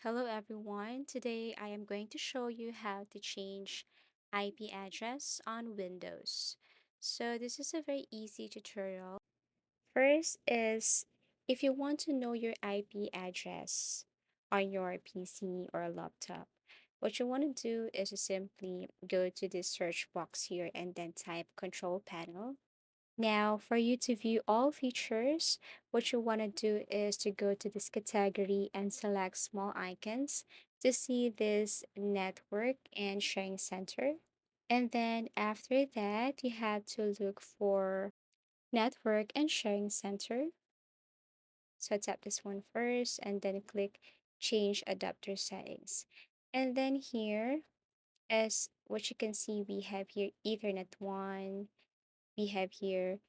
Hello everyone. Today I am going to show you how to change IP address on Windows. So this is a very easy tutorial. First is if you want to know your IP address on your PC or laptop, what you want to do is to simply go to this search box here and then type control panel. Now, for you to view all features, what you want to do is to go to this category and select small icons to see this network and sharing center. And then after that, you have to look for network and sharing center. So tap this one first and then click change adapter settings. And then here, as what you can see, we have here Ethernet 1, we have here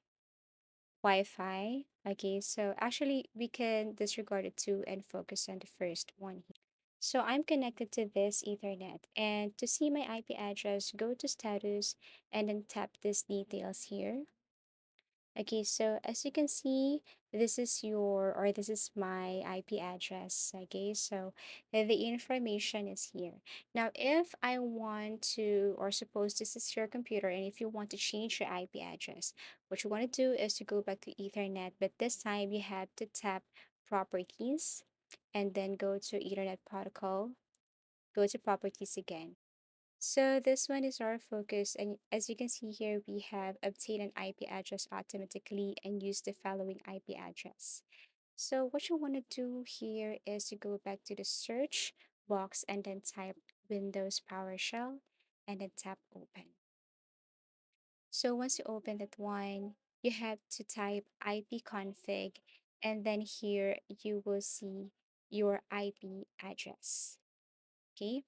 Wi-Fi. Okay, so actually we can disregard the two and focus on the first one here. So I'm connected to this Ethernet, and to see my IP address, go to status and then tap this details here. Okay, so as you can see, this is my IP address. Okay, so the information is here. Now, if I want to, or suppose this is your computer, and if you want to change your IP address, what you want to do is to go back to Ethernet, but this time you have to tap Properties and then go to Ethernet Protocol, go to Properties again. So this one is our focus, and as you can see here, we have obtained an IP address automatically and use the following IP address. So what you want to do here is to go back to the search box and then type Windows PowerShell and then tap open. So once you open that one, you have to type ipconfig and then here you will see your IP address. Okay.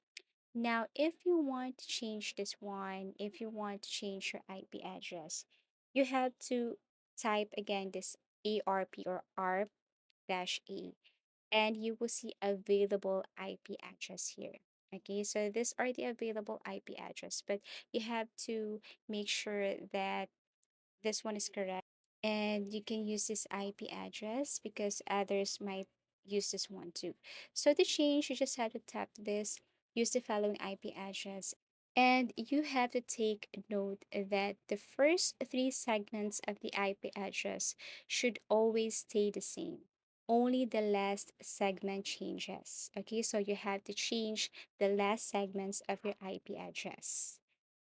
Now, if you want to change this one, if you want to change your IP address, you have to type again this ARP or ARP-A, and you will see available IP address here. Okay, so these are the available IP address, but you have to make sure that this one is correct. And you can use this IP address because others might use this one too. So to change, you just have to tap this, use the following IP address. And you have to take note that the first three segments of the IP address should always stay the same. Only the last segment changes. Okay, so you have to change the last segments of your IP address.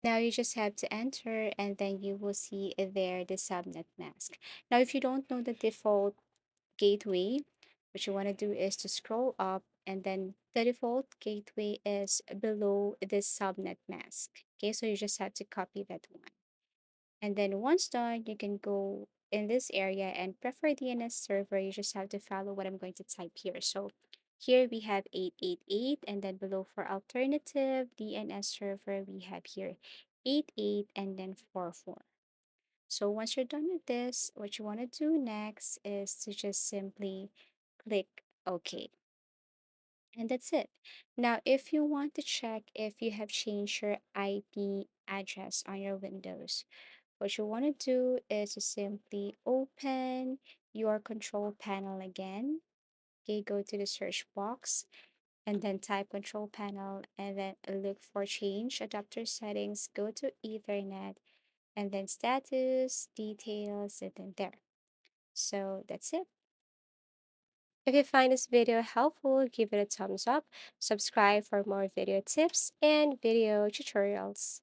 Now you just have to enter and then you will see there the subnet mask. Now, if you don't know the default gateway, what you want to do is to scroll up and then the default gateway is below this subnet mask. Okay, so you just have to copy that one. And then once done, you can go in this area and prefer DNS server. You just have to follow what I'm going to type here. So here we have 888, and then below for alternative DNS server, we have here 88 and then 44. So once you're done with this, what you want to do next is to just simply click OK. And that's it. Now, if you want to check if you have changed your IP address on your Windows, what you want to do is to simply open your control panel again. Okay, go to the search box and then type control panel and then look for change adapter settings. Go to Ethernet and then status, details, and then there. So that's it. If you find this video helpful, give it a thumbs up, subscribe for more video tips and video tutorials.